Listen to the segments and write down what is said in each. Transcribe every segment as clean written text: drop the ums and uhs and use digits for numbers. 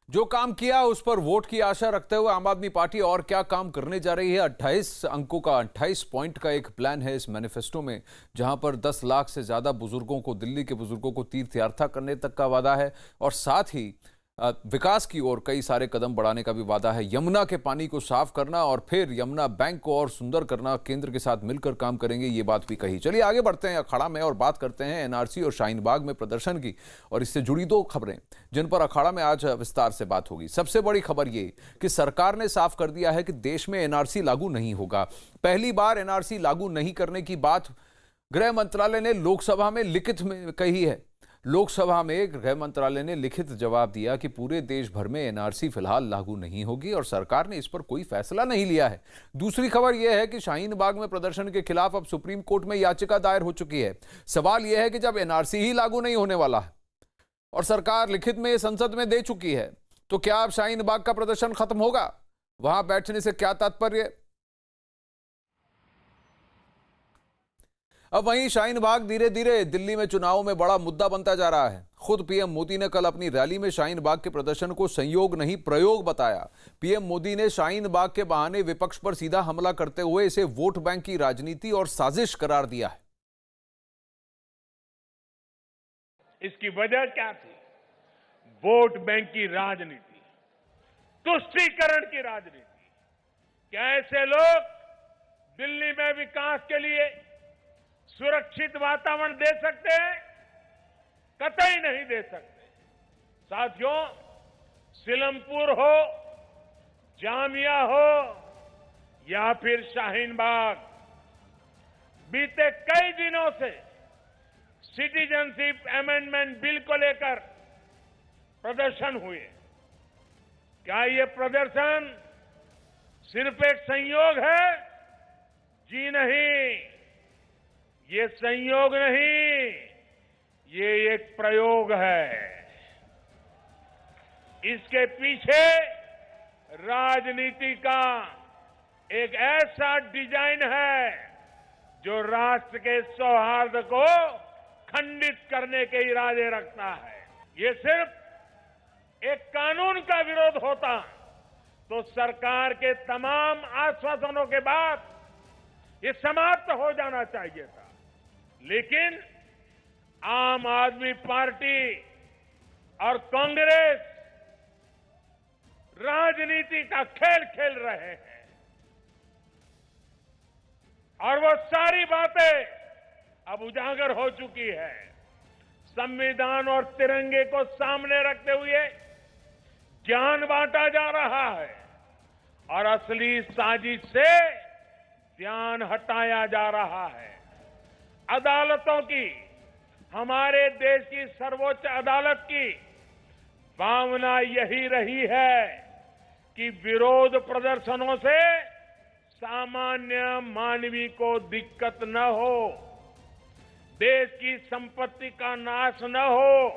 जो काम किया उस पर वोट की आशा रखते हुए आम आदमी पार्टी और क्या काम करने जा रही है। 28 अंकों का 28 पॉइंट का एक प्लान है इस मैनिफेस्टो में, जहां पर 10 लाख से ज्यादा बुजुर्गों को, दिल्ली के बुजुर्गों को तीर्थ यात्रा करने तक का वादा है और साथ ही विकास की ओर कई सारे कदम बढ़ाने का भी वादा है। यमुना के पानी को साफ करना और फिर यमुना बैंक को और सुंदर करना, केंद्र के साथ मिलकर काम करेंगे, ये बात भी कही। चलिए आगे बढ़ते हैं अखाड़ा में और बात करते हैं एनआरसी और शाहीन बाग में प्रदर्शन की और इससे जुड़ी दो खबरें जिन पर अखाड़ा में आज विस्तार से बात होगी। सबसे बड़ी खबर ये कि सरकार ने साफ कर दिया है कि देश में एनआरसी लागू नहीं होगा। पहली बार एनआरसी लागू नहीं करने की बात गृह मंत्रालय ने लोकसभा में लिखित में कही है। लोकसभा में गृह मंत्रालय ने लिखित जवाब दिया कि पूरे देश भर में एनआरसी फिलहाल लागू नहीं होगी और सरकार ने इस पर कोई फैसला नहीं लिया है। दूसरी खबर यह है कि शाहीन बाग में प्रदर्शन के खिलाफ अब सुप्रीम कोर्ट में याचिका दायर हो चुकी है। सवाल यह है कि जब एनआरसी ही लागू नहीं होने वाला है और सरकार लिखित में संसद में दे चुकी है, तो क्या अब शाहीन बाग का प्रदर्शन खत्म होगा? वहां बैठने से क्या तात्पर्य? अब वहीं शाहीन बाग धीरे धीरे दिल्ली में चुनाव में बड़ा मुद्दा बनता जा रहा है। खुद पीएम मोदी ने कल अपनी रैली में शाहीन बाग के प्रदर्शन को संयोग नहीं प्रयोग बताया। पीएम मोदी ने शाहीन बाग के बहाने विपक्ष पर सीधा हमला करते हुए इसे वोट बैंक की राजनीति और साजिश करार दिया है। इसकी वजह क्या थी? वोट बैंक की राजनीति, तुष्टीकरण की राजनीति। क्या ऐसे लोग दिल्ली में विकास के लिए सुरक्षित वातावरण दे सकते हैं? कतई नहीं दे सकते। साथियों, सीलमपुर हो, जामिया हो या फिर शाहीन बाग, बीते कई दिनों से सिटीजनशिप अमेंडमेंट बिल को लेकर प्रदर्शन हुए। क्या ये प्रदर्शन सिर्फ एक संयोग है? जी नहीं, ये संयोग नहीं, ये एक प्रयोग है। इसके पीछे राजनीति का एक ऐसा डिजाइन है जो राष्ट्र के सौहार्द को खंडित करने के इरादे रखता है। ये सिर्फ एक कानून का विरोध होता तो सरकार के तमाम आश्वासनों के बाद ये समाप्त हो जाना चाहिए था, लेकिन आम आदमी पार्टी और कांग्रेस राजनीति का खेल खेल रहे हैं और वो सारी बातें अब उजागर हो चुकी है। संविधान और तिरंगे को सामने रखते हुए ज्ञान बांटा जा रहा है और असली साजिश से ध्यान हटाया जा रहा है। अदालतों की, हमारे देश की सर्वोच्च अदालत की भावना यही रही है कि विरोध प्रदर्शनों से सामान्य मानवी को दिक्कत न हो, देश की संपत्ति का नाश न हो।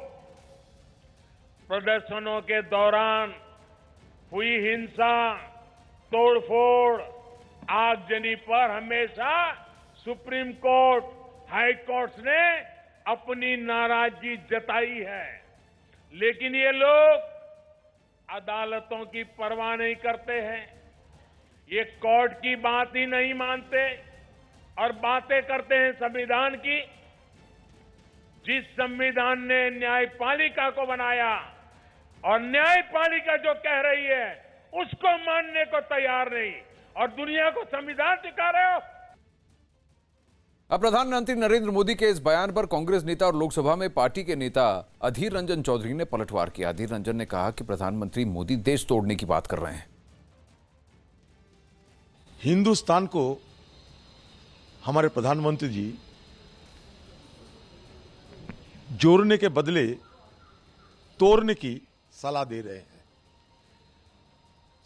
प्रदर्शनों के दौरान हुई हिंसा, तोड़फोड़, आगजनी पर हमेशा सुप्रीम कोर्ट, हाई कोर्ट ने अपनी नाराजगी जताई है, लेकिन ये लोग अदालतों की परवाह नहीं करते हैं। ये कोर्ट की बात ही नहीं मानते और बातें करते हैं संविधान की। जिस संविधान ने न्यायपालिका को बनाया और न्यायपालिका जो कह रही है उसको मानने को तैयार नहीं और दुनिया को संविधान सिखा रहे हो। अब प्रधानमंत्री नरेंद्र मोदी के इस बयान पर कांग्रेस नेता और लोकसभा में पार्टी के नेता अधीर रंजन चौधरी ने पलटवार किया। अधीर रंजन ने कहा कि प्रधानमंत्री मोदी देश तोड़ने की बात कर रहे हैं। हिंदुस्तान को हमारे प्रधानमंत्री जी जोड़ने के बदले तोड़ने की सलाह दे रहे हैं।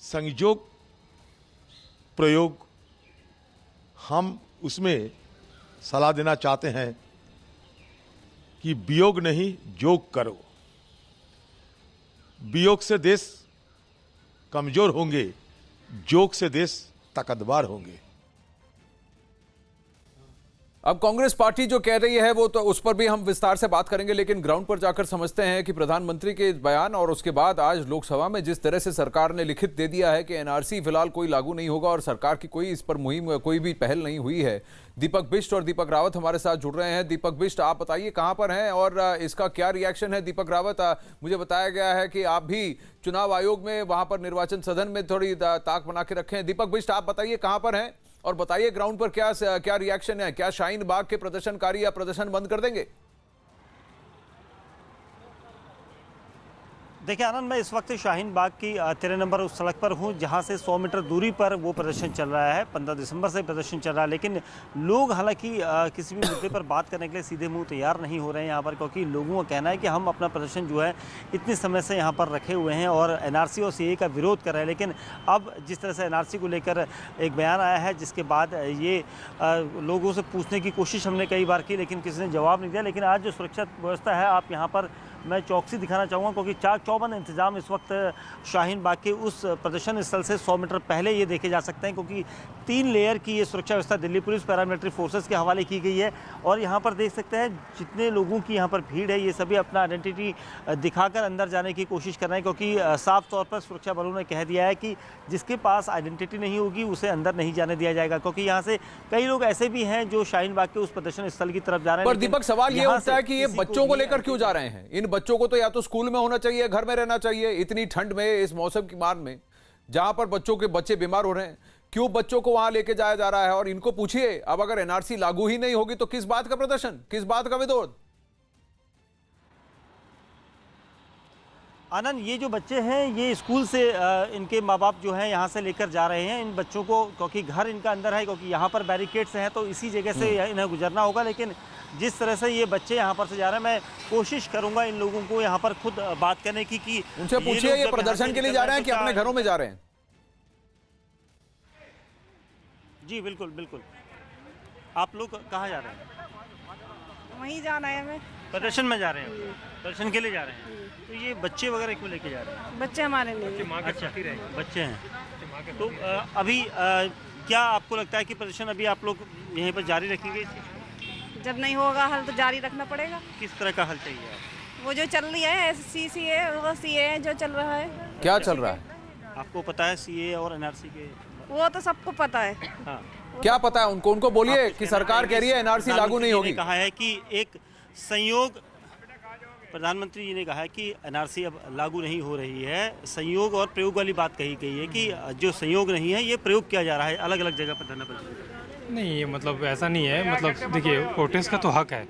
संयोग प्रयोग, हम उसमें सलाह देना चाहते हैं कि वियोग नहीं योग करो। वियोग से देश कमजोर होंगे, योग से देश ताकतवर होंगे। अब कांग्रेस पार्टी जो कह रही है वो तो उस पर भी हम विस्तार से बात करेंगे, लेकिन ग्राउंड पर जाकर समझते हैं कि प्रधानमंत्री के इस बयान और उसके बाद आज लोकसभा में जिस तरह से सरकार ने लिखित दे दिया है कि एनआरसी फिलहाल कोई लागू नहीं होगा और सरकार की कोई इस पर मुहिम कोई भी पहल नहीं हुई है। दीपक बिष्ट और दीपक रावत हमारे साथ जुड़ रहे हैं। दीपक बिष्ट, आप बताइए कहां पर हैं और इसका क्या रिएक्शन है। दीपक रावत, मुझे बताया गया है कि आप भी चुनाव आयोग में वहां पर निर्वाचन सदन में थोड़ी ताक बना के रखे हैं। दीपक बिष्ट, आप बताइए कहां पर हैं और बताइए ग्राउंड पर क्या रिएक्शन है। क्या शाहीन बाग के प्रदर्शनकारी या प्रदर्शन बंद कर देंगे? देखिए आनंद, मैं इस वक्त शाहीन बाग की 13 नंबर उस सड़क पर हूँ जहाँ से 100 मीटर दूरी पर वो प्रदर्शन चल रहा है। 15 दिसंबर से प्रदर्शन चल रहा है, लेकिन लोग हालांकि किसी भी मुद्दे पर बात करने के लिए सीधे मुंह तैयार नहीं हो रहे हैं यहाँ पर, क्योंकि लोगों का कहना है कि हम अपना प्रदर्शन जो है इतने समय से यहाँ पर रखे हुए हैं और एनआरसी और सीए का विरोध कर रहे हैं। लेकिन अब जिस तरह से एनआरसी को लेकर एक बयान आया है, जिसके बाद ये लोगों से पूछने की कोशिश हमने कई बार की, लेकिन किसी ने जवाब नहीं दिया। लेकिन आज जो सुरक्षा व्यवस्था है, आप यहाँ पर मैं चौकसी दिखाना चाहूँगा, क्योंकि चाक चौबंद इंतजाम इस वक्त शाहीन बाग के उस प्रदर्शन स्थल से 100 मीटर पहले ये देखे जा सकते हैं, क्योंकि 3 लेयर की ये सुरक्षा व्यवस्था दिल्ली पुलिस पैरामिलिट्री फोर्सेस के हवाले की गई है। और यहाँ पर देख सकते हैं जितने लोगों की यहाँ पर भीड़ है, ये सभी अपना आइडेंटिटी दिखाकर अंदर जाने की कोशिश कर रहे हैं, क्योंकि साफ तौर पर सुरक्षा बलों ने कह दिया है कि जिसके पास आइडेंटिटी नहीं होगी उसे अंदर नहीं जाने दिया जाएगा। क्योंकि यहाँ से कई लोग ऐसे भी हैं जो शाहीन बाग के उस प्रदर्शन स्थल की तरफ जा रहे हैं। पर दीपक, सवाल ये उठता है कि ये बच्चों को लेकर क्यों जा रहे हैं? इन बच्चों को तो या तो स्कूल में होना चाहिए, घर में रहना चाहिए। इतनी ठंड में, इस मौसम की मार में, जहां पर बच्चे बीमार हो रहे हैं, क्यों बच्चों को वहां लेके जाया जा रहा है? और इनको पूछिए, अब अगर एनआरसी लागू ही नहीं होगी तो किस बात का प्रदर्शन, किस बात का विरोध? आनंद, ये जो बच्चे हैं ये स्कूल से इनके माँ बाप जो हैं यहाँ से लेकर जा रहे हैं इन बच्चों को, क्योंकि घर इनका अंदर है, क्योंकि यहाँ पर बैरिकेड्स हैं, तो इसी जगह से इन्हें गुजरना होगा। लेकिन जिस तरह से ये बच्चे यहाँ पर से जा रहे हैं, मैं कोशिश करूंगा इन लोगों को यहाँ पर खुद बात करने की कि उनसे पूछिए ये प्रदर्शन के लिए जा रहे हैं कि अपने घरों में जा रहे हैं? जी बिल्कुल बिल्कुल। आप लोग कहाँ जा रहे हैं? वहीं जाना है हमें। प्रदर्शन में जा रहे हैं? प्रदर्शन के लिए जा रहे हैं? तो ये बच्चे वगैरह क्यों लेके जा रहे हैं? बच्चे हमारे नहीं। अच्छा, बच्चे हैं। तो अभी क्या आपको लगता है कि प्रदर्शन अभी आप लोग यहीं पर जारी रखेंगे? जब नहीं होगा हल तो जारी रखना पड़ेगा। किस तरह का हल चाहिए आपको? वो जो चल रही है सीसीए, वो सीए जो चल रहा है। क्या चल रहा है? आपको पता है सीए और एनआरसी के? वो तो सबको पता है। हाँ, क्या पता है उनको बोलिए कि सरकार कह रही है एनआरसी लागू नहीं होगी। कहा है कि एक संयोग, प्रधानमंत्री जी ने कहा है कि एनआरसी अब लागू नहीं हो रही है। संयोग और प्रयोग वाली बात कही गई है कि जो संयोग नहीं है ये प्रयोग किया जा रहा है अलग अलग जगह पर धरना प्रदर्शन। नहीं, मतलब ऐसा नहीं है। मतलब देखिए, प्रोटेस्ट का तो हक है,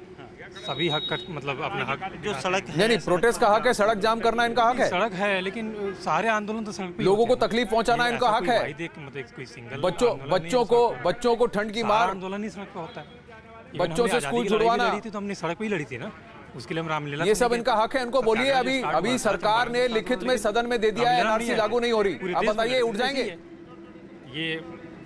सभी हक का, मतलब अपना हक। जो सड़क नहीं, प्रोटेस्ट का हक है, सड़क जाम करना इनका हक है। सड़क है, लेकिन सारे आंदोलन तो सड़क पे लोगों को तकलीफ पहुंचाना इनका हक है। मतलब कोई सिंगल बच्चों को ठंड की मार, आंदोलन ही सड़क पे होता है। बच्चों से स्कूल छुड़वाना, तो हमने सड़क पे ही लड़ी थी ना, उसके लिए हम रामलीला। ये सब इनका हक है। इनको बोलिए अभी सरकार ने लिखित में सदन में दे दिया है एनआरसी लागू नहीं हो रही। अब बताइए, उठ जाएंगे? ये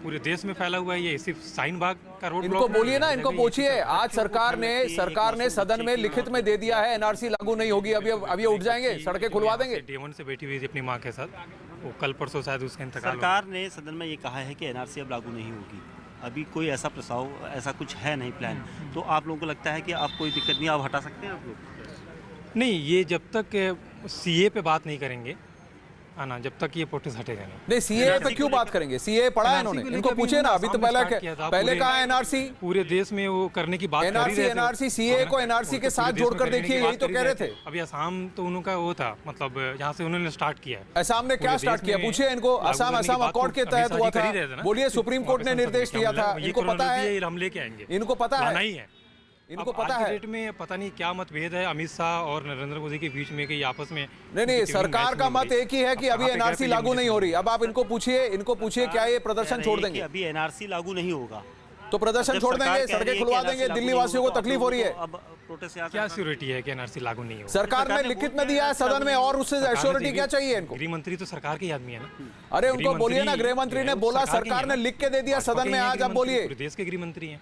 पूरे देश में फैला हुआ है, ये सिर्फ शाहीन बाग का रोड। इनको बोलिए ना, इनको पूछिए। आज सरकार ने सदन में लिखित में दे दिया है एनआरसी लागू नहीं होगी। अब ये उठ जाएंगे, सड़कें खुलवा देंगे। डेमन से बैठी हुई थी अपनी माँ के साथ, वो कल परसों शायद उसका इंतकाल। सरकार ने सदन में ये कहा है कि एनआरसी अब लागू नहीं होगी। अभी कोई ऐसा प्रस्ताव, ऐसा कुछ है नहीं प्लान। तो आप लोगों को लगता है कि आप कोई दिक्कत नहीं, आप हटा सकते हैं आप लोग? नहीं, ये जब तक सीए पे बात नहीं करेंगे ना, जब तक ये प्रोटेस्ट हटेगा नहीं। सीए पे क्यों बात करेंगे? सीए पढ़ा है इन्होंने, इनको पूछे ना। अभी तो पहले कहा एनआरसी, पूरे देश में वो करने की बात कर रही थी। एनआरसी सीए को एनआरसी के साथ जोड़कर देखिए, यही तो कह रहे थे। अभी असम तो उनका वो था, मतलब जहाँ से उन्होंने स्टार्ट किया। असम ने क्या स्टार्ट किया? पूछिए इनको। असम अकॉर्ड के तहत हुआ था। बोलिए, सुप्रीम कोर्ट ने निर्देश दिया था। इनको पता है, हम लेके आएंगे। इनको पता है, नहीं है, इनको पता है। डेट में पता नहीं क्या मतभेद है अमित शाह और नरेंद्र मोदी के बीच में कि आपस में। नहीं, सरकार का मत एक ही है कि अभी एनआरसी लागू नहीं हो रही। अब आप इनको पूछिए क्या ये प्रदर्शन छोड़ देंगे? अभी एनआरसी लागू नहीं होगा तो प्रदर्शन छोड़ देंगे, सड़कें खुलवा देंगे। दिल्ली वासियों को तकलीफ हो रही है। अब प्रोटेस्ट क्या श्योरिटी है कि एनआरसी लागू नहीं होगा? सरकार ने लिखित में दिया है सदन में, और उससे एश्योरिटी क्या चाहिए इनको? गृह मंत्री तो सरकार के आदमी है ना। अरे उनको बोलिए ना, गृह मंत्री ने बोला, सरकार ने लिख के दे दिया सदन में। आज आप बोलिए। देश के गृह मंत्री हैं,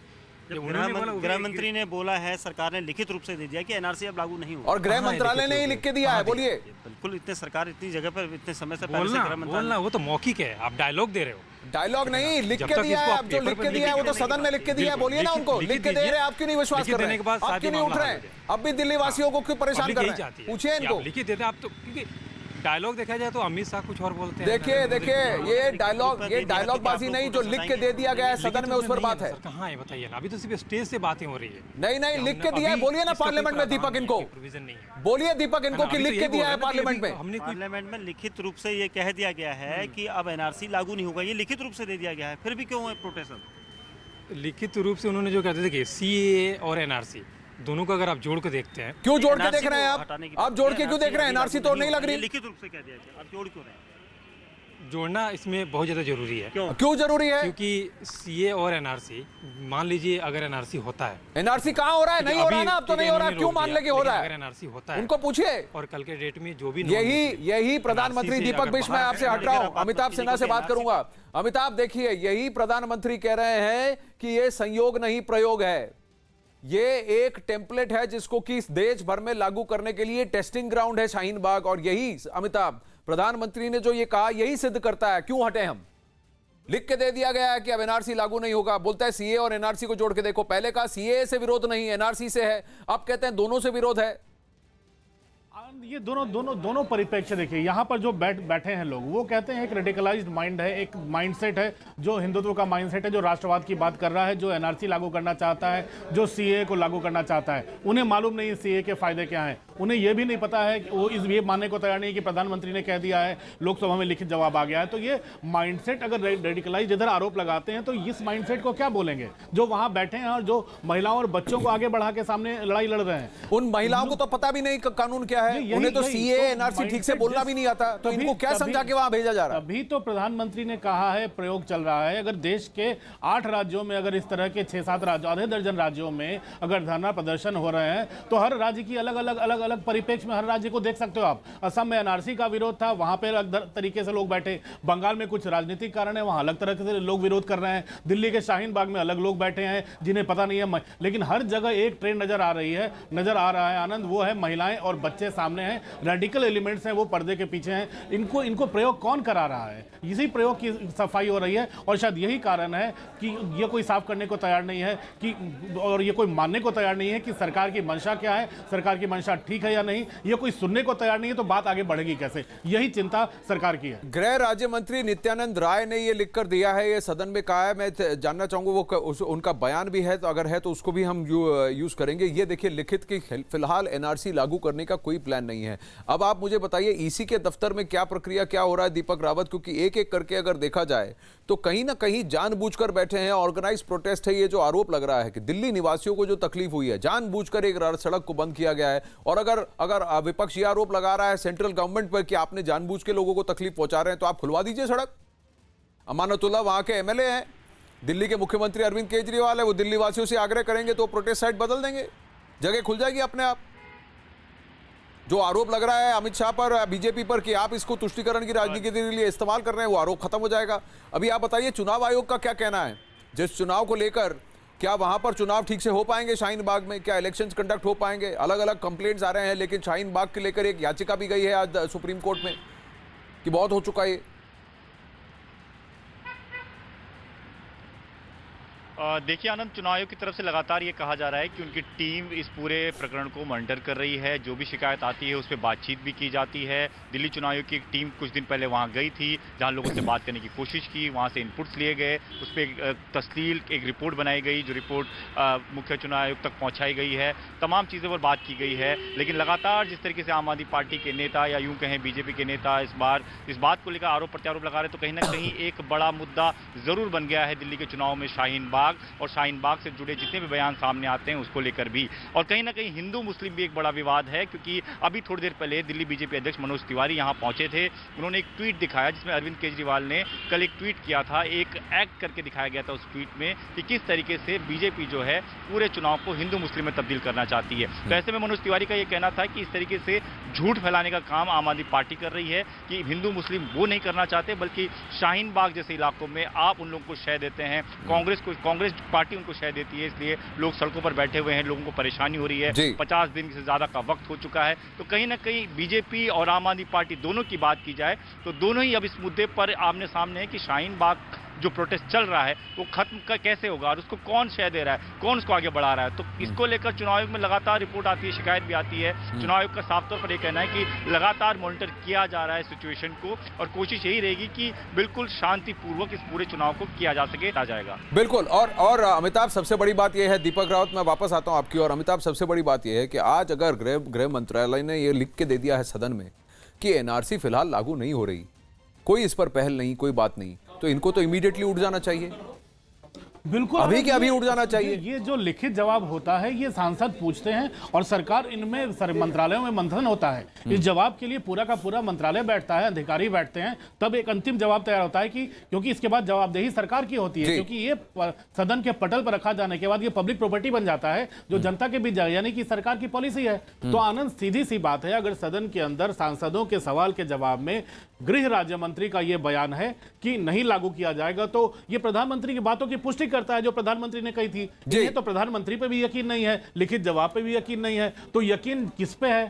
ये उन्होंने बोला वो भी गृह मंत्री ने बोला है, सरकार ने लिखित रूप से दे दिया कि एनआरसी अब लागू नहीं होगा। और गृह मंत्रालय ने ही लिख के दिया है, बोलिए। बिल्कुल, इतने सरकार इतनी जगह पर इतने समय से पहले से बोलना गृह मंत्रालय बोलना वो तो मौखिक है, आप डायलॉग दे रहे हो। डायलॉग नहीं, लिख जब के तक दिया इसको है। आप अब जो पेपर लिख पर के दिया है वो तो सदन में लिख के दिया है, बोलिए ना उनको। लिख के दे रहे हैं, आप क्यों नहीं विश्वास कर रहे हैं? आप क्यों नहीं उठ रहे हैं? अब भी दिल्ली वासियों को क्यों परेशान कर रहे हैं? पूछिए इनको। लिखित देते आप तो, क्योंकि डायलॉग देखा जाए तो अमित शाह कुछ और बोलते हैं। देखिए ये डायलॉग बाजी नहीं, जो लिख के दे दिया गया है सदन में, उस पर बात है। कहाँ है बताइए ना, अभी तो सिर्फ स्टेज से बातें हो रही है। नहीं, लिख के दिया है, बोलिए ना पार्लियामेंट में दीपक इनको। प्रोविजन नहीं है, बोलिए दीपक इनको कि लिख के दिया है पार्लियामेंट में। हमने कोई पार्लियामेंट में लिखित रूप से ये कह दिया गया है कि अब एनआरसी लागू नहीं होगा, ये लिखित रूप से दे दिया गया है, फिर भी क्यों है प्रोटेस्ट? लिखित रूप से उन्होंने जो कहते थे कि सीए और एनआरसी दोनों को अगर आप जोड़ के देखते हैं, क्यों जोड़ के देख रहे हैं आप जोड़ के क्यों देख रहे हैं? एनआरसी तो नहीं लग रही। लिखित रूप से कह दिया गया, आप जोड़ क्यों रहे हैं? जोड़ना इसमें बहुत ज़्यादा जरूरी है। क्यों जरूरी है? क्योंकि सीए और एनआरसी, मान लीजिए अगर एनआरसी होता है, एनआरसी कहाँ हो रहा है? नहीं हो रहा है ना, अब तो नहीं हो रहा है। क्यों मान ले कि हो रहा अगर है? एनआरसी होता है उनको पूछिए। और कल के डेट में जो भी यही प्रधानमंत्री दीपक बिश्व, मैं आपसे हट रहा हूं, अमिताभ सिन्हा से बात करूंगा। अमिताभ देखिए, यही प्रधानमंत्री कह रहे हैं कि ये संयोग नहीं प्रयोग है, ये एक टेम्पलेट है जिसको कि देश भर में लागू करने के लिए टेस्टिंग ग्राउंड है शाहीन बाग। और यही अमिताभ प्रधानमंत्री ने जो ये कहा यही सिद्ध करता है। क्यों हटे हम? लिख के दे दिया गया है कि अब एनआरसी लागू नहीं होगा। बोलता है सीए और एनआरसी को जोड़ के देखो। पहले कहा सीए से विरोध नहीं, एनआरसी से है, अब कहते हैं दोनों से विरोध है। ये दोनों परिप्रेक्ष्य देखिए। यहाँ पर जो बैठे हैं लोग, वो कहते हैं एक रेडिकलाइज्ड माइंड है, एक माइंडसेट है जो हिंदुत्व का माइंडसेट है, जो राष्ट्रवाद की बात कर रहा है, जो एनआरसी लागू करना चाहता है, जो सीए को लागू करना चाहता है। उन्हें मालूम नहीं सीए के फायदे क्या हैं, उन्हें यह भी नहीं पता है कि वो ये मानने को तैयार नहीं कि प्रधानमंत्री ने कह दिया है, लोकसभा में लिखित जवाब आ गया है। तो ये माइंडसेट अगर रेडिकलाइज इधर आरोप लगाते हैं तो इस माइंडसेट को क्या बोलेंगे जो वहां बैठे हैं और जो महिलाओं और बच्चों को आगे बढ़ा के सामने लड़ाई लड़ रहे हैं? उन महिलाओं को तो पता भी नहीं कानून क्या है, उन्हें तो सीए एनआरसी ठीक से बोलना भी नहीं आता, तो इनको क्या समझा के वहां भेजा जा रहा है? अभी तो प्रधानमंत्री ने कहा है, प्रयोग चल रहा है। अगर देश के 8 राज्यों में, अगर इस तरह के 6-7 राज्यों, आधे दर्जन राज्यों में अगर धरना प्रदर्शन हो रहे हैं तो हर राज्य की अलग अलग परिप्रेक्ष्य में हर राज्य को देख सकते हो आप। असम में एनआरसी का विरोध था, वहां पे अलग तरीके से लोग बैठे। बंगाल में कुछ राजनीतिक कारण है, वहां अलग तरह से लोग विरोध कर रहे हैं। दिल्ली के शाहीन बाग में अलग लोग बैठे हैं जिन्हें पता नहीं है। लेकिन हर जगह एक ट्रेंड नजर आ रहा है आनंद, वो है महिलाएं और बच्चे सामने हैं, रेडिकल एलिमेंट्स हैं, वो पर्दे के पीछे हैं। इनको प्रयोग कौन करा रहा है? इसी प्रयोग की सफाई हो रही है और शायद यही कारण है कि ये कोई साफ करने को तैयार नहीं है कि, और ये कोई मानने को तैयार नहीं है कि सरकार की मंशा क्या है, सरकार की मंशा ठीक है या नहीं। ये कोई सुनने को तैयार नहीं है, तो बात आगे बढ़ेगी कैसे? यही चिंता सरकार की है। गृह राज्य मंत्री नित्यानंद राय ने ये लिखकर दिया है, ये सदन में कहा है। मैं जानना चाहूंगा वो उनका बयान भी है, तो अगर है तो उसको भी हम यूज करेंगे। ये देखिए लिखित की फिलहाल एनआरसी लागू करने का कोई प्लान नहीं है। अब आप मुझे बताइए ईसी के दफ्तर में क्या प्रक्रिया क्या हो रहा है दीपक रावत? क्योंकि एक एक करके अगर देखा जाए तो कहीं ना कहीं जानबूझकर बैठे हैं, ऑर्गेनाइज प्रोटेस्ट है। ये जो आरोप लग रहा है कि दिल्ली निवासियों को जो तकलीफ हुई है, जानबूझकर एक सड़क को बंद किया गया है। और अगर विपक्ष ये आरोप लगा रहा है सेंट्रल गवर्नमेंट पर कि आपने जानबूझ के लोगों को तकलीफ पहुंचा रहे हैं, तो आप खुलवा दीजिए सड़क। अमानतुल्लाह वहां के एमएलए हैं, दिल्ली के मुख्यमंत्री अरविंद केजरीवाल है, वो दिल्ली वासियों से आग्रह करेंगे तो प्रोटेस्ट साइट बदल देंगे, जगह खुल जाएगी अपने आप। जो आरोप लग रहा है अमित शाह पर, बीजेपी पर कि आप इसको तुष्टीकरण की राजनीति के लिए इस्तेमाल कर रहे हैं, वो आरोप खत्म हो जाएगा। अभी आप बताइए चुनाव आयोग का क्या कहना है जिस चुनाव को लेकर? क्या वहां पर चुनाव ठीक से हो पाएंगे शाहीन बाग में? क्या इलेक्शंस कंडक्ट हो पाएंगे? अलग अलग कंप्लेंट्स आ रहे हैं, लेकिन शाहीन बाग के लेकर एक याचिका भी गई है आज सुप्रीम कोर्ट में कि बहुत हो चुका है। देखिए आनंद, चुनाव आयोग की तरफ से लगातार ये कहा जा रहा है कि उनकी टीम इस पूरे प्रकरण को मॉनिटर कर रही है। जो भी शिकायत आती है उस पर बातचीत भी की जाती है। दिल्ली चुनाव आयोग की एक टीम कुछ दिन पहले वहां गई थी, जहां लोगों से बात करने की कोशिश की, वहां से इनपुट्स लिए गए, उस पर एक तस्लील एक रिपोर्ट बनाई गई, जो रिपोर्ट मुख्य चुनाव आयोग तक पहुँचाई गई है। तमाम चीज़ों पर बात की गई है। लेकिन लगातार जिस तरीके से आम आदमी पार्टी के नेता या यूँ कहें बीजेपी के नेता इस बात को लेकर आरोप प्रत्यारोप लगा रहे, तो कहीं ना कहीं एक बड़ा मुद्दा जरूर बन गया है दिल्ली के चुनाव में शाहीन बाग और शाहीन बाग से जुड़े जितने भी बयान सामने आते हैं उसको लेकर भी। और कहीं ना कहीं हिंदू मुस्लिम भी एक बड़ा विवाद है, क्योंकि अभी थोड़ी देर पहले दिल्ली बीजेपी अध्यक्ष मनोज तिवारी यहां पहुंचे थे। उन्होंने एक ट्वीट दिखाया जिसमें अरविंद केजरीवाल ने कल एक ट्वीट किया था, एक एक्ट करके दिखाया गया था उस ट्वीट में कि किस तरीके से बीजेपी जो है पूरे चुनाव को हिंदू मुस्लिम में तब्दील करना चाहती है। तो ऐसे में मनोज तिवारी का यह कहना था कि इस तरीके से झूठ फैलाने का काम आम आदमी पार्टी कर रही है कि हिंदू मुस्लिम वो नहीं करना चाहते, बल्कि शाहीन बाग जैसे इलाकों में आप उन लोगों को शय देते हैं, कांग्रेस कांग्रेस पार्टी उनको शह देती है, इसलिए लोग सड़कों पर बैठे हुए हैं, लोगों को परेशानी हो रही है। जी। 50 दिन से ज्यादा का वक्त हो चुका है। तो कहीं ना कहीं बीजेपी और आम आदमी पार्टी दोनों की बात की जाए तो दोनों ही अब इस मुद्दे पर आमने सामने है कि शाहीन बाग जो प्रोटेस्ट चल रहा है वो खत्म कैसे होगा और उसको कौन शह दे रहा है, कौन उसको आगे बढ़ा रहा है। तो इसको लेकर चुनाव आयोग में लगातार रिपोर्ट आती है, शिकायत भी आती है। चुनाव आयोग का साफ तौर पर यह कहना है कि लगातार मॉनिटर किया जा रहा है सिचुएशन को और कोशिश यही रहेगी कि बिल्कुल शांतिपूर्वक इस पूरे चुनाव को किया जा सके, जाएगा। बिल्कुल। और अमिताभ, सबसे बड़ी बात यह है, दीपक रावत मैं वापस आता हूं आपकी ओर। अमिताभ, सबसे बड़ी बात यह है कि आज अगर गृह मंत्रालय ने यह लिख के दे दिया है सदन में कि एनआरसी फिलहाल लागू नहीं हो रही, कोई इस पर पहल नहीं, कोई बात नहीं, तो इनको तो इमीडिएटली उठ जाना चाहिए। बिल्कुल, अभी के अभी उठ जाना चाहिए। ये जो लिखित जवाब होता है ये सांसद पूछते हैं और सरकार इनमें मंत्रालयों में मंथन होता है। इस जवाब के लिए पूरा का पूरा मंत्रालय बैठता है, अधिकारी बैठते हैं, तब एक अंतिम जवाब तैयार होता है कि क्योंकि इसके बाद जवाबदेही सरकार की होती है, क्योंकि ये सदन के पटल पर रखा जाने के बाद ये पब्लिक प्रॉपर्टी बन जाता है जो जनता के बीच जाए, यानी कि सरकार की पॉलिसी है। तो आनंद, सीधी सी बात है, अगर सदन के अंदर सांसदों के सवाल के जवाब में गृह राज्य मंत्री का यह बयान है कि नहीं लागू किया जाएगा, तो ये प्रधानमंत्री की बातों की पुष्टि करता है जो प्रधानमंत्री ने कही थी। ये तो प्रधानमंत्री पे भी यकीन नहीं है, लिखित जवाब पे भी यकीन नहीं है, तो यकीन किस पे है?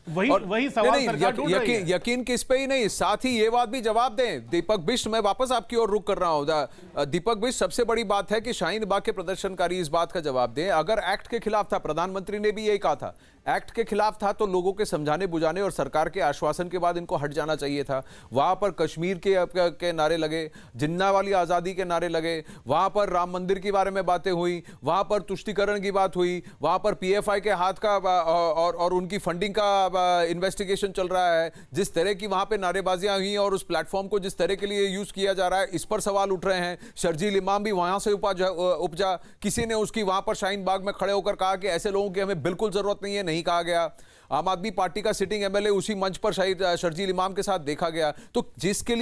वही सवाल सरकार ढूंढ रही है। यकीन किस पे ही नहीं, साथ ही ये बात भी जवाब दें। दीपक बिष्ट, मैं वापस आपकी ओर रुक कर रहा हूं। दीपक बिष्ट, सबसे बड़ी बात है कि शाहीन बाग के प्रदर्शनकारी इस बात का जवाब दें, अगर एक्ट के खिलाफ था, प्रधानमंत्री ने भी यही कहा था, एक्ट के खिलाफ था तो लोगों के समझाने बुझाने और सरकार के आश्वासन के बाद इनको हट जाना चाहिए था। वहां पर कश्मीर के नारे लगे, जिन्ना वाली आजादी के नारे लगे, वहां पर राम मंदिर के बारे में बातें हुई, वहां पर तुष्टीकरण की बात हुई, वहां पर पीएफआई के हाथ का और उनकी फंडिंग का इन्वेस्टिगेशन चल रहा है। जिस तरह की वहां पे नारेबाजियां हुई और उस प्लेटफॉर्म को जिस तरह के लिए यूज किया जा रहा है, इस पर सवाल उठ रहे हैं। शर्जील इमाम भी वहां से उपजा, किसी ने उसकी वहां पर शाहीन बाग में खड़े होकर कहा कि ऐसे लोगों की हमें बिल्कुल जरूरत नहीं है, नहीं कहा गया। आम आदमी पार्टी का सिटिंग एमएलए उसी मंच पर शर्जील इमाम के साथ देखा गया। तो किसके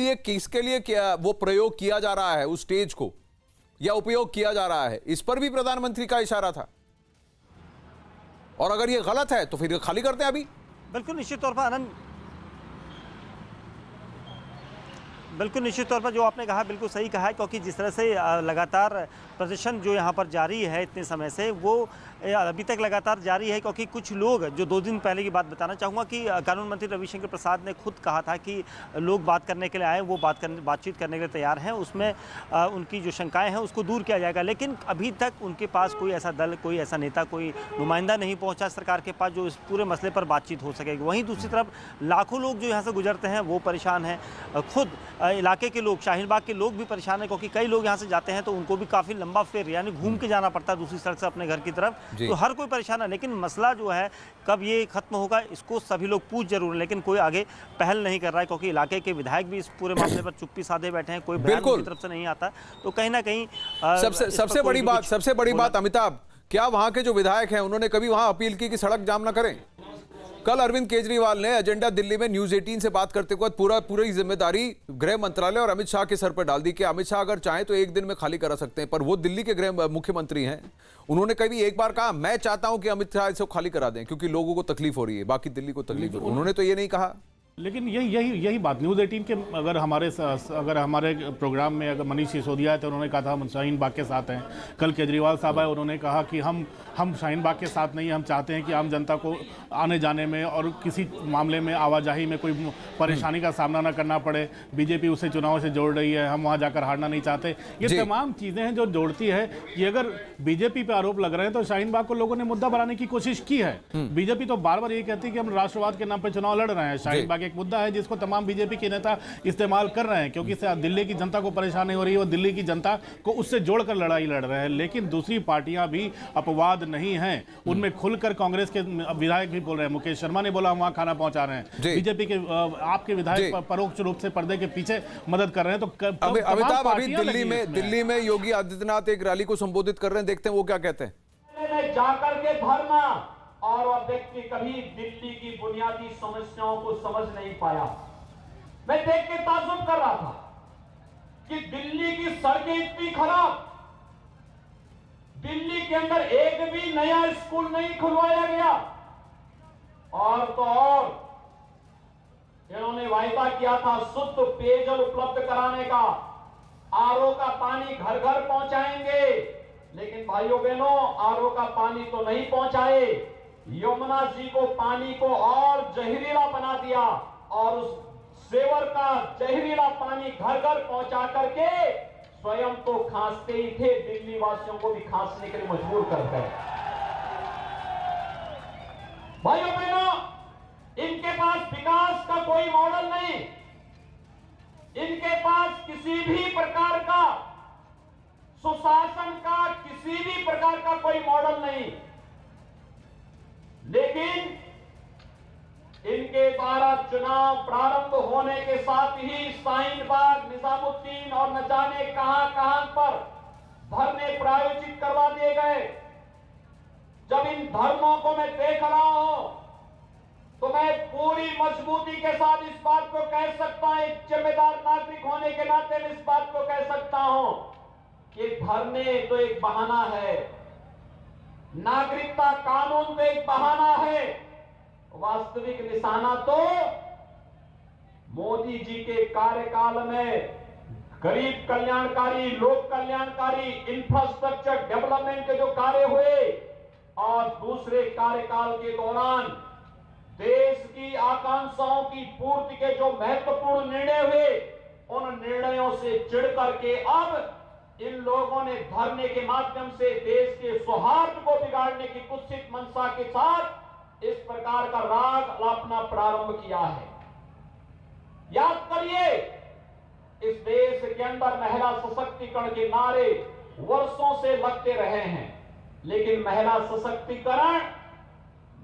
लिए क्या वो प्रयोग किया जा रहा है, उस स्टेज को या उपयोग किया जा रहा है, इस पर भी प्रधानमंत्री का इशारा था। और अगर ये गलत है तो फिर खाली करते हैं अभी। बिल्कुल निश्चित तौर पर आनंद, बिल्कुल निश्चित तौर पर जो आपने कहा बिल्कुल सही कहा है, क्योंकि जिस तरह से लगातार प्रदर्शन जो यहाँ पर जारी है इतने समय से, वो अभी तक लगातार जारी है। क्योंकि कुछ लोग, जो 2 दिन पहले की बात बताना चाहूँगा कि कानून मंत्री रविशंकर प्रसाद ने खुद कहा था कि लोग बात करने के लिए आए, वो बातचीत करने के लिए तैयार हैं, उसमें उनकी जो शंकाएं हैं उसको दूर किया जाएगा। लेकिन अभी तक उनके पास कोई ऐसा दल, कोई ऐसा नेता, कोई नुमाइंदा नहीं पहुँचा सरकार के पास जो इस पूरे मसले पर बातचीत हो सकेगी। वहीं दूसरी तरफ लाखों लोग जो यहाँ से गुजरते हैं वो परेशान हैं, खुद इलाके के लोग, शाहीन बाग के लोग भी परेशान हैं, क्योंकि कई लोग यहाँ से जाते हैं तो उनको भी काफ़ी लंबा फेर यानी घूम के जाना पड़ता है दूसरी सड़क से अपने घर की तरफ। तो हर कोई परेशान है। लेकिन मसला जो है कब ये खत्म होगा इसको सभी लोग पूछ जरूर, लेकिन कोई आगे पहल नहीं कर रहा है, क्योंकि इलाके के विधायक भी इस पूरे मामले पर चुप्पी साधे बैठे हैं, कोई बयान उनकी तरफ से नहीं आता। तो कहीं ना कहीं सबसे बड़ी बात अमिताभ, क्या वहां के जो विधायक हैं उन्होंने कभी वहां अपील की कि सड़क जाम ना करें? कल अरविंद केजरीवाल ने एजेंडा दिल्ली में न्यूज 18 से बात करते हुए पूरी जिम्मेदारी गृह मंत्रालय और अमित शाह के सर पर डाल दी कि अमित शाह अगर चाहें तो एक दिन में खाली करा सकते हैं, पर वो दिल्ली के गृह मुख्यमंत्री हैं। उन्होंने कभी एक बार कहा मैं चाहता हूं कि अमित शाह इसको खाली करा दें क्योंकि लोगों को तकलीफ हो रही है, बाकी दिल्ली को तकलीफ हो रही है। उन्होंने तो ये नहीं कहा। लेकिन यही बात न्यूज़ 18 के अगर हमारे प्रोग्राम में अगर मनीष सिसोदिया है तो उन्होंने कहा था हम शाहीन बाग के साथ हैं। कल केजरीवाल साहब आए, उन्होंने कहा कि हम शाहीन बाग के साथ नहीं, हम चाहते हैं कि आम जनता को आने जाने में और किसी मामले में आवाजाही में कोई परेशानी का सामना ना करना पड़े। बीजेपी उसे चुनाव से जोड़ रही है, हम वहाँ जाकर हारना नहीं चाहते। ये तमाम चीज़ें हैं जो जोड़ती है कि अगर बीजेपी पे आरोप लग रहे हैं तो शाहीन बाग को लोगों ने मुद्दा बनाने की कोशिश की है। बीजेपी तो बार बार ये कहती है कि हम राष्ट्रवाद के नाम पर चुनाव लड़ रहे हैं। शाहीन बाग एक मुद्दा है जिसको तमाम बीजेपी के नेता इस्तेमाल कर रहे हैं, क्योंकि दिल्ली की जनता को परेशानी हो रही है और दिल्ली की जनता को उससे जोड़कर लड़ाई लड़ रहे हैं। लेकिन दूसरी पार्टियां भी अपवाद नहीं हैं, उनमें खुलकर कांग्रेस के विधायक भी बोल रहे हैं। मुकेश शर्मा ने बोला हम वहां खाना पहुंचा रहे हैं। बीजेपी के आपके विधायक परोक्ष रूप से पर्दे के पीछे मदद कर रहे हैं। तो अमिताभ, अभी दिल्ली में योगी आदित्यनाथ एक रैली को संबोधित कर रहे हैं, देखते हैं वो क्या कहते हैं। जाकर के धरना और वह व्यक्ति कभी दिल्ली की बुनियादी समस्याओं को समझ नहीं पाया। मैं देख के ताज्जुब कर रहा था कि दिल्ली की सड़कें इतनी खराब, दिल्ली के अंदर एक भी नया स्कूल नहीं खुलवाया गया, और तो और इन्होंने वायदा किया था शुद्ध पेयजल उपलब्ध कराने का, आरओ का पानी घर घर पहुंचाएंगे, लेकिन भाइयों बहनों आरओ का पानी तो नहीं पहुंचाए। यमुना जी को पानी को और जहरीला बना दिया और उस सेवर का जहरीला पानी घर घर पहुंचा करके स्वयं तो खांसते ही थे, दिल्ली वासियों को भी खांसने के लिए मजबूर कर गए। भाइयों बहनों, इनके पास विकास का कोई मॉडल नहीं, इनके पास किसी भी प्रकार का सुशासन का किसी भी प्रकार का कोई मॉडल नहीं, लेकिन इनके द्वारा चुनाव प्रारंभ होने के साथ ही शाहीन बाग, निजामुद्दीन और न जाने कहां पर धरने प्रायोजित करवा दिए गए। जब इन धर्मों को मैं देख रहा हूं तो मैं पूरी मजबूती के साथ इस बात को कह सकता हूं, एक जिम्मेदार नागरिक होने के नाते मैं इस बात को कह सकता हूं कि धरने तो एक बहाना है, नागरिकता कानून तो एक बहाना है, वास्तविक निशाना तो मोदी जी के कार्यकाल में गरीब कल्याणकारी, लोक कल्याणकारी, इंफ्रास्ट्रक्चर डेवलपमेंट के जो कार्य हुए और दूसरे कार्यकाल के दौरान देश की आकांक्षाओं की पूर्ति के जो महत्वपूर्ण निर्णय हुए, उन निर्णयों से चिढ़ करके अब इन लोगों ने धरने के माध्यम से देश के सौहार्द को बिगाड़ने की कुत्सित मंशा के साथ इस प्रकार का राग अपना प्रारंभ किया है। याद करिए, इस देश के अंदर महिला सशक्तिकरण के नारे वर्षों से लगते रहे हैं, लेकिन महिला सशक्तिकरण,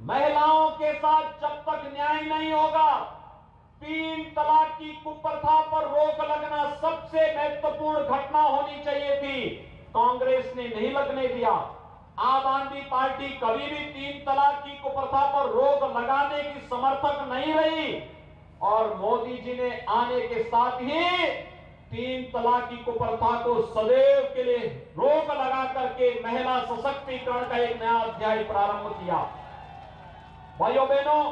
महिलाओं के साथ जब तक न्याय नहीं होगा, 3 तलाक की कुप्रथा पर रोक लगना सबसे महत्वपूर्ण घटना होनी चाहिए थी, कांग्रेस ने नहीं लगने दिया। आम आदमी पार्टी कभी भी 3 तलाक की कुप्रथा पर रोक लगाने की समर्थक नहीं रही और मोदी जी ने आने के साथ ही 3 तलाक की कुप्रथा को सदैव के लिए रोक लगा करके महिला सशक्तिकरण का एक नया अध्याय प्रारंभ किया। भाइयों बहनों,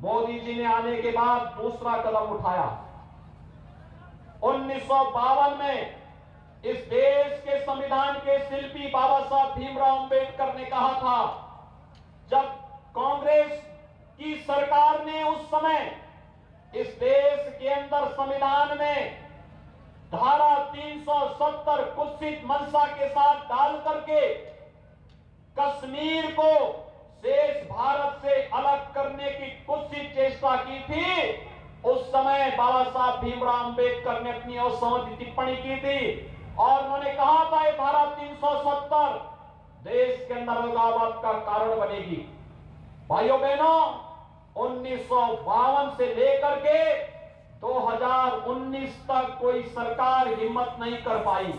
मोदी जी ने आने के बाद दूसरा कदम उठाया। 1952 में इस देश के संविधान के शिल्पी बाबा साहब भीमराव अंबेडकर ने कहा था, जब कांग्रेस की सरकार ने उस समय इस देश के अंदर संविधान में धारा 370 कुत्सित मंशा के साथ डाल करके कश्मीर को शेष भारत से अलग करने की कुत्सित चेष्टा की थी, उस समय बाबा साहब भीमराव अंबेडकर ने अपनी असहमति टिप्पणी की थी और उन्होंने कहा था ये धारा 370 देश के अंदर अलगाववाद का कारण बनेगी। भाइयों बहनों, 1952 से लेकर के 2019 तक कोई सरकार हिम्मत नहीं कर पाई।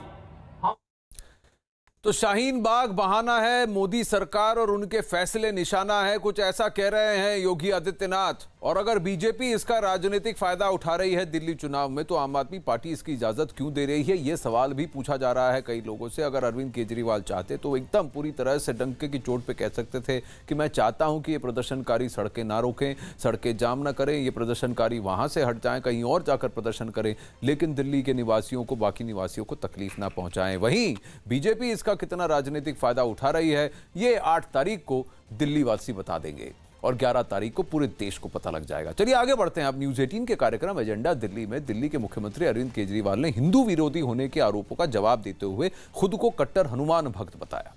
तो शाहीन बाग बहाना है, मोदी सरकार और उनके फैसले निशाना है, कुछ ऐसा कह रहे हैं योगी आदित्यनाथ। और अगर बीजेपी इसका राजनीतिक फायदा उठा रही है दिल्ली चुनाव में, तो आम आदमी पार्टी इसकी इजाजत क्यों दे रही है, यह सवाल भी पूछा जा रहा है कई लोगों से। अगर अरविंद केजरीवाल चाहते तो एकदम पूरी तरह से डंके की चोट पे कह सकते थे कि मैं चाहता हूं कि ये प्रदर्शनकारी सड़कें ना रोकें, सड़कें जाम ना करें, ये प्रदर्शनकारी वहां से हट जाएं, कहीं और जाकर प्रदर्शन करें, लेकिन दिल्ली के निवासियों को, बाकी निवासियों को तकलीफ ना पहुंचाएं। वहीं बीजेपी इसका कितना राजनीतिक फायदा उठा रही है, ये 8 तारीख को दिल्ली वासी बता देंगे और 11 तारीख को पूरे देश को पता लग जाएगा। चलिए आगे बढ़ते हैं। अब न्यूज़ 18 के कार्यक्रम एजेंडा दिल्ली में दिल्ली के मुख्यमंत्री अरविंद केजरीवाल ने हिंदू विरोधी होने के आरोपों का जवाब देते हुए खुद को कट्टर हनुमान भक्त बताया।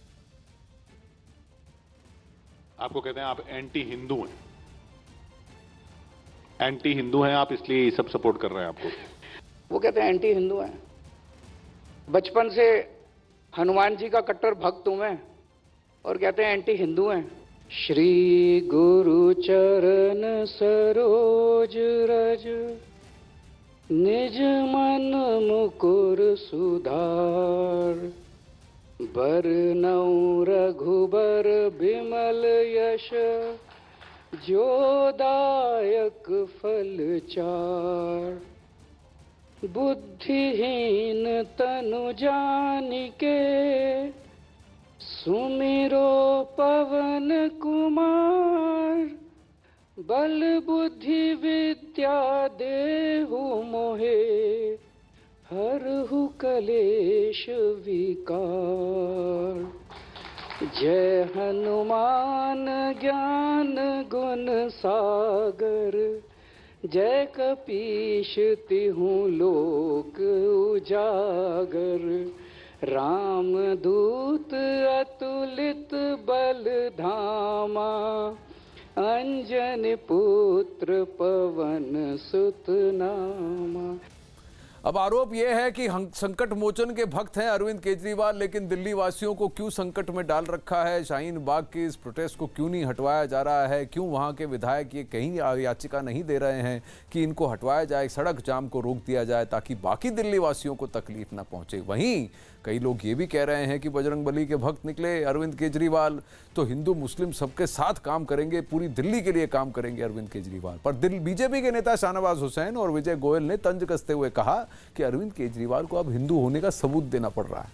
आपको कहते हैं आप एंटी हिंदू हैं, एंटी हिंदू हैं आप, इसलिए ये सब सपोर्ट कर रहे हैं आपको। वो कहते हैं एंटी हिंदू हैं। बचपन से हनुमान जी का कट्टर भक्त हूं मैं और कहते हैं एंटी हिंदू हैं। श्री गुरु चरण सरोज रज निज मन मुकुर सुधार बरनउँ रघुबर बिमल यश जोदायक फल चार बुद्धिहीन तनु जानिके सुमिरो पवन कुमार बल बुद्धि विद्या देहु मोहे हर कलेश विकार। जय हनुमान ज्ञान गुण सागर, जय कपीश तिहु लोक उजागर। रामदूत अतुलित बल धामा, अंजन पुत्र पवन सुत नामा। अब आरोप यह है कि संकट मोचन के भक्त हैं अरविंद केजरीवाल, लेकिन दिल्ली वासियों को क्यों संकट में डाल रखा है? शाहीन बाग की इस प्रोटेस्ट को क्यों नहीं हटवाया जा रहा है? क्यों वहां के विधायक ये कहीं याचिका नहीं दे रहे हैं कि इनको हटवाया जाए, सड़क जाम को रोक दिया जाए ताकि बाकी दिल्ली वासियों को तकलीफ ना पहुंचे? वहीं कई लोग ये भी कह रहे हैं कि बजरंगबली के भक्त निकले अरविंद केजरीवाल, तो हिंदू मुस्लिम सबके साथ काम करेंगे, पूरी दिल्ली के लिए काम करेंगे अरविंद केजरीवाल। पर बीजेपी के नेता शाहनवाज हुसैन और विजय गोयल ने तंज कसते हुए कहा कि अरविंद केजरीवाल को अब हिंदू होने का सबूत देना पड़ रहा है।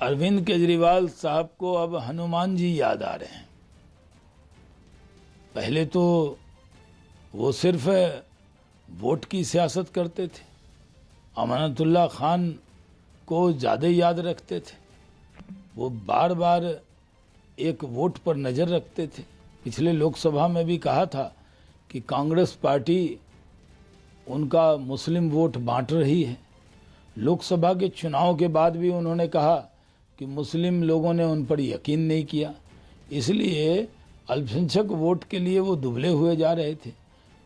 अरविंद केजरीवाल साहब को अब हनुमान जी याद आ रहे हैं। पहले तो वो सिर्फ वोट की सियासत करते थे, अमानतुल्लाह खान को ज़्यादा याद रखते थे, वो बार बार एक वोट पर नज़र रखते थे। पिछले लोकसभा में भी कहा था कि कांग्रेस पार्टी उनका मुस्लिम वोट बांट रही है। लोकसभा के चुनाव के बाद भी उन्होंने कहा कि मुस्लिम लोगों ने उन पर यकीन नहीं किया, इसलिए अल्पसंख्यक वोट के लिए वो दुबले हुए जा रहे थे।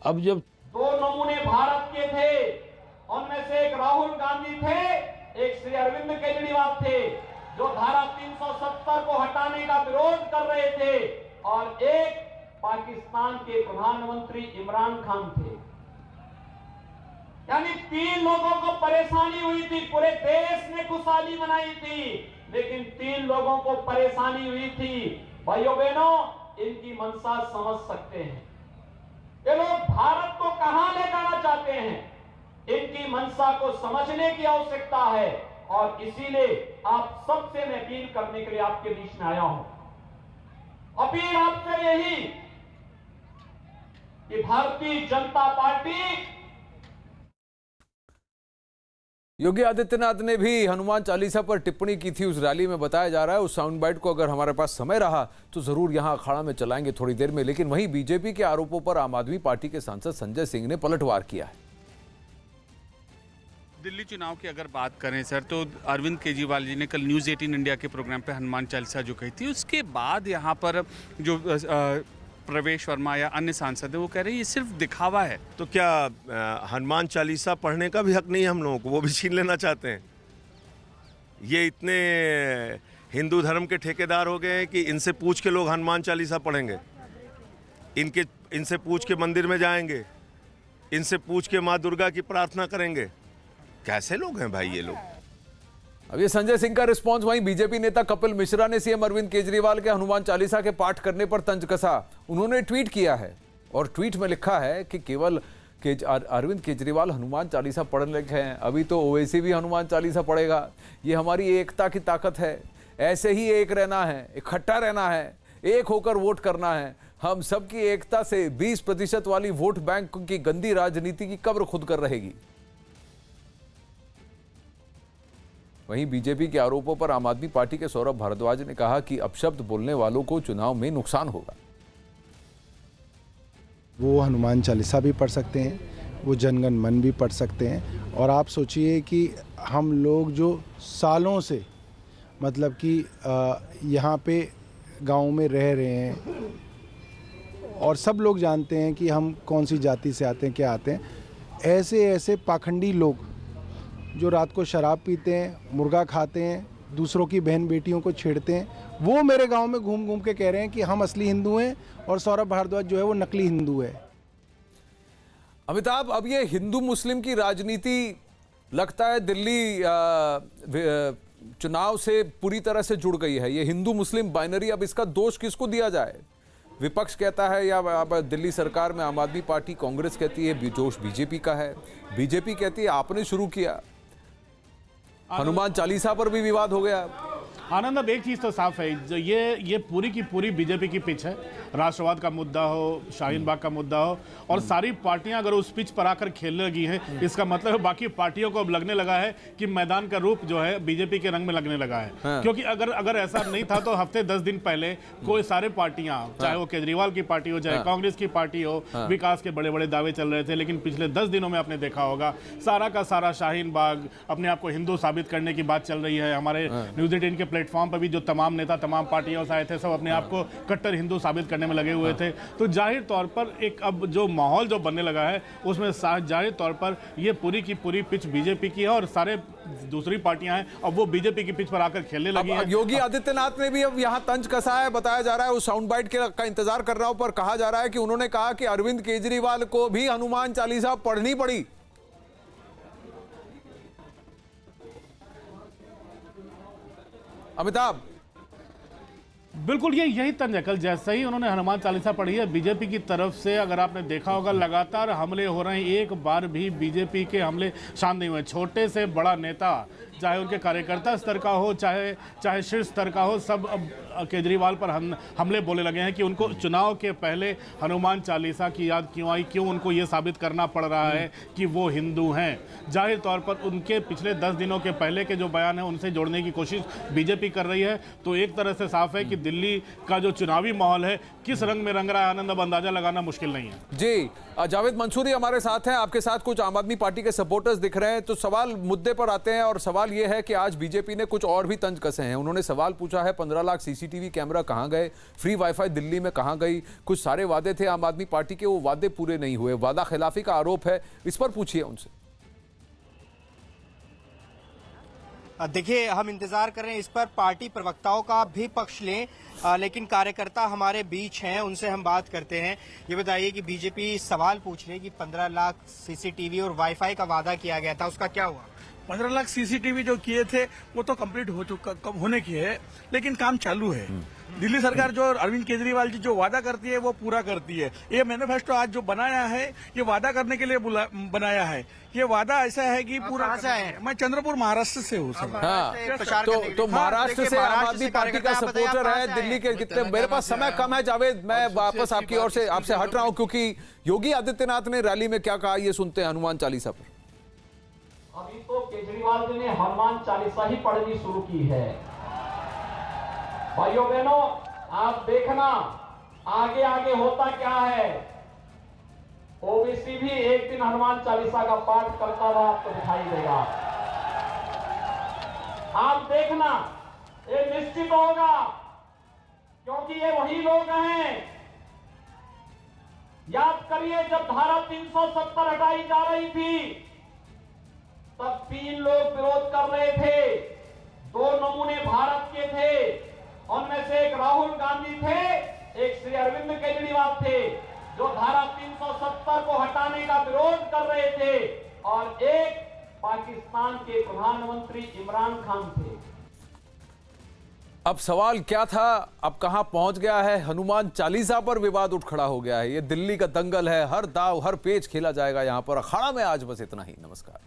अब जब दो नमूने भारत के थे, उनमें से एक राहुल गांधी थे, एक श्री अरविंद केजरीवाल थे, जो धारा 370 को हटाने का विरोध कर रहे थे, और एक पाकिस्तान के प्रधानमंत्री इमरान खान थे। यानी तीन लोगों को परेशानी हुई थी, पूरे देश ने खुशहाली मनाई थी, लेकिन तीन लोगों को परेशानी हुई थी। भाइयों बहनों, इनकी मंशा समझ सकते हैं। ये लोग भारत को कहां ले जाना चाहते हैं, इनकी मंशा को समझने की आवश्यकता है, और इसीलिए आप सबसे मैं अपील करने के लिए आपके बीच में आया हूं। अपील आपसे यही कि भारतीय जनता पार्टी, योगी आदित्यनाथ ने भी हनुमान चालीसा पर टिप्पणी की थी उस रैली में, बताया जा रहा है। उस साउंड बाइट को अगर हमारे पास समय रहा तो जरूर यहां अखाड़ा में चलाएंगे थोड़ी देर में। लेकिन वहीं बीजेपी के आरोपों पर आम आदमी पार्टी के सांसद संजय सिंह ने पलटवार किया है। दिल्ली चुनाव की अगर बात करें सर, तो अरविंद केजरीवाल जी ने कल न्यूज़ 18 इंडिया के प्रोग्राम पे हनुमान चालीसा जो कही थी, उसके बाद यहाँ पर जो प्रवेश वर्मा या अन्य सांसद है वो कह रहे हैं ये सिर्फ दिखावा है। तो क्या हनुमान चालीसा पढ़ने का भी हक नहीं है हम लोगों को? वो भी छीन लेना चाहते हैं? ये इतने हिंदू धर्म के ठेकेदार हो गए हैं कि इनसे पूछ के लोग हनुमान चालीसा पढ़ेंगे, इनसे पूछ के मंदिर में जाएंगे, इनसे पूछ के माँ दुर्गा की प्रार्थना करेंगे। कैसे लोग हैं भाई ये लोग? अब ये संजय सिंह का रिस्पांस। वहीं बीजेपी नेता कपिल मिश्रा ने सीएम अरविंद केजरीवाल के हनुमान चालीसा के पाठ करने पर तंज कसा। उन्होंने ट्वीट किया है और ट्वीट में लिखा है कि केवल अरविंद केजरीवाल हनुमान चालीसा पढ़ लिखे हैं, अभी तो ओवैसी भी हनुमान चालीसा पढ़ेगा। ये हमारी एकता की ताकत है, ऐसे ही एक रहना है, इकट्ठा रहना है, एक होकर वोट करना है। हम सबकी एकता से 20% वाली वोट बैंक की गंदी राजनीति की कब्र खुद कर रहेगी। वहीं बीजेपी के आरोपों पर आम आदमी पार्टी के सौरभ भारद्वाज ने कहा कि अपशब्द बोलने वालों को चुनाव में नुकसान होगा। वो हनुमान चालीसा भी पढ़ सकते हैं, वो जनगण मन भी पढ़ सकते हैं। और आप सोचिए कि हम लोग जो सालों से मतलब कि यहाँ पे गांव में रह रहे हैं और सब लोग जानते हैं कि हम कौन सी जाति से आते हैं, क्या आते हैं, ऐसे पाखंडी लोग जो रात को शराब पीते हैं, मुर्गा खाते हैं, दूसरों की बहन बेटियों को छेड़ते हैं, वो मेरे गांव में घूम घूम के कह रहे हैं कि हम असली हिंदू हैं और सौरभ भारद्वाज जो है वो नकली हिंदू है। अमिताभ, अब ये हिंदू मुस्लिम की राजनीति लगता है दिल्ली चुनाव से पूरी तरह से जुड़ गई है। ये हिंदू मुस्लिम बाइनरी, अब इसका दोष किसको दिया जाए? विपक्ष कहता है या अब दिल्ली सरकार में आम आदमी पार्टी कांग्रेस कहती है दोष बीजेपी का है, बीजेपी कहती है आपने शुरू किया। हनुमान चालीसा पर भी विवाद हो गया। आनंद, अब एक चीज़ तो साफ है, जो ये पूरी की पूरी बीजेपी की पिच है। राष्ट्रवाद का मुद्दा हो, शाहीन बाग का मुद्दा हो, और सारी पार्टियां अगर उस पिच पर आकर खेलने लगी हैं, इसका मतलब है बाकी पार्टियों को अब लगने लगा है कि मैदान का रूप जो है बीजेपी के रंग में लगने लगा है। क्योंकि अगर ऐसा नहीं था तो हफ्ते 10 दिन पहले कोई सारे पार्टियां, चाहे वो केजरीवाल की पार्टी हो, चाहे कांग्रेस की पार्टी हो, विकास के बड़े बड़े दावे चल रहे थे। लेकिन पिछले 10 दिनों में आपने देखा होगा सारा का सारा शाहीन बाग अपने आप को हिंदू साबित करने की बात चल रही है। हमारे न्यूज़ 18 के प्लेटफॉर्म पर भी जो तमाम नेता तमाम पार्टियों से आए थे, सब अपने आप को कट्टर हिंदू साबित करने में लगे हुए थे। तो जाहिर तौर पर एक अब जो माहौल जो बनने लगा है उसमें जाहिर तौर पर ये पूरी की पूरी पिच बीजेपी की है, और सारे दूसरी पार्टियां हैं अब वो बीजेपी की पिच पर आकर खेलने लगी हैं। योगी आदित्यनाथ ने भी अब यहां तंज कसा है, बताया जा रहा है, उस साउंड बाइट का इंतजार कर रहा हूं, पर कहा जा रहा है कि उन्होंने कहा कि अरविंद केजरीवाल को भी हनुमान चालीसा पढ़नी पड़ी। अमिताभ, बिल्कुल यही तंज है। कल जैसे ही उन्होंने हनुमान चालीसा पढ़ी है, बीजेपी की तरफ से अगर आपने देखा होगा लगातार हमले हो रहे हैं, एक बार भी बीजेपी के हमले शांत नहीं हुए। छोटे से बड़ा नेता, चाहे उनके कार्यकर्ता स्तर का हो, चाहे शीर्ष स्तर का हो, सब अब केजरीवाल पर हमले बोले लगे हैं कि उनको चुनाव के पहले हनुमान चालीसा की याद क्यों आई, क्यों उनको ये साबित करना पड़ रहा है कि वो हिंदू हैं। जाहिर तौर पर उनके पिछले 10 दिनों के पहले के जो बयान है उनसे जोड़ने की कोशिश बीजेपी कर रही है। तो एक तरह से साफ है कि दिल्ली का जो चुनावी माहौल है किस रंग में रंग रहा है, आनंद, अब अंदाजा लगाना मुश्किल नहीं है। जी, जावेद मंसूरी हमारे साथ हैं, आपके साथ कुछ आम आदमी पार्टी के सपोर्टर्स दिख रहे हैं। तो सवाल मुद्दे पर आते हैं, और सवाल यह है कि आज बीजेपी ने कुछ और भी तंज कसे हैं। उन्होंने सवाल पूछा है 15 लाख सीसीटीवी कैमरा कहां गए, फ्री वाईफाई दिल्ली में कहां गई। कुछ सारे वादे थे आम आदमी पार्टी के, वो वादे पूरे नहीं हुए, वादा खिलाफी का आरोप है, इस पर पूछिए उनसे। देखिए, हम इंतजार कर रहे हैं इस पर, पार्टी प्रवक्ताओं का भी पक्ष लें, लेकिन कार्यकर्ता हमारे बीच हैं, उनसे हम बात करते हैं। ये बताइए कि बीजेपी सवाल पूछ रही है कि 15 लाख सीसीटीवी और वाईफाई का वादा किया गया था, उसका क्या हुआ? 15 लाख सीसीटीवी जो किए थे वो तो कंप्लीट हो चुका, होने की है, लेकिन काम चालू है। दिल्ली सरकार जो अरविंद केजरीवाल जी जो वादा करती है वो पूरा करती है। ये मैनिफेस्टो आज जो बनाया है ये वादा करने के लिए बनाया है। ये वादा ऐसा है कि पूरा से आए हैं? मैं चंद्रपुर महाराष्ट्र से हूँ सर। तो महाराष्ट्र से आम आदमी पार्टी का सपोर्टर है। दिल्ली के कितने, मेरे पास समय कम है जावेद, मैं वापस आपकी ओर से आपसे हट रहा हूँ, क्योंकि योगी आदित्यनाथ ने रैली में क्या कहा ये सुनते हैं हनुमान चालीसा पर। अभी तो केजरीवाल जी ने हनुमान चालीसा ही पढ़नी शुरू की है। भाइयों बहनों, आप देखना आगे आगे होता क्या है। ओबीसी भी एक दिन हनुमान चालीसा का पाठ करता हुआ आपको दिखाई देगा। आप देखना, ये निश्चित होगा, क्योंकि ये वही लोग हैं। याद करिए, जब धारा 370 हटाई जा रही थी तब 3 लोग विरोध कर रहे थे। 2 नमूने भारत के थे, उनमें से एक राहुल गांधी थे, एक श्री अरविंद केजरीवाल थे, जो धारा 370 को हटाने का विरोध कर रहे थे, और एक पाकिस्तान के प्रधानमंत्री इमरान खान थे। अब सवाल क्या था, अब कहां पहुंच गया है? हनुमान चालीसा पर विवाद उठ खड़ा हो गया है। ये दिल्ली का दंगल है, हर दाव हर पेच खेला जाएगा यहां पर। अखाड़ा में आज बस इतना ही। नमस्कार।